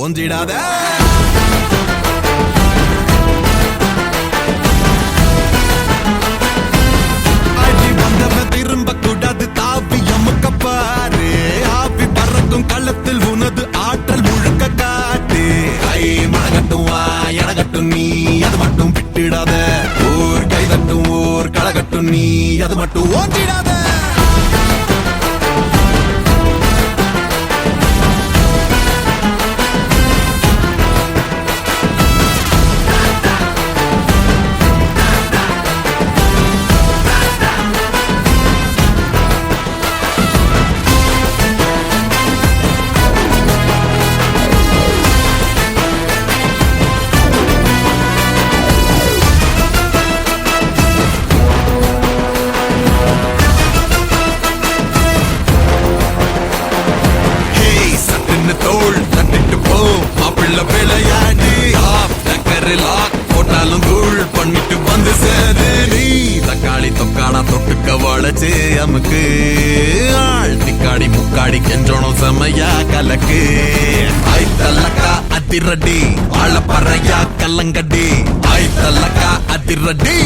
ஓஞ்சிடாத. அடி வந்தவன் திரும்ப கூடாது, தாவி அமுக்க பாரு. ஆவி பறக்கும் களத்தில் உனது ஆற்றல் முழுக்க காட்டு. கை மழகட்டும் வா எழகட்டும் நீ அது மட்டும் விட்டுடாத. ஊர் கைதட்டும் ஊர் கழகட்டும் நீ அது மட்டும் ஓஞ்சிடாத. தோள் தட்டிட்டு போ மாப்பிள்ள விளையாடி. போட்டாலும் தூள் பண்ணிட்டு வந்து சேரு. நீ தக்காளி தொக்காடா தொட்டுக்க வளைச்சு அமுக்கு. ஆள் திக்காடி முக்காடி கெஞ்சோணும் செமையா கலக்கு. ஆய்த்தல்லக்கா அதிரடி ஆள பறையா கல்லங்கடி. ஆய்த்தல்லக்கா அதிரடி.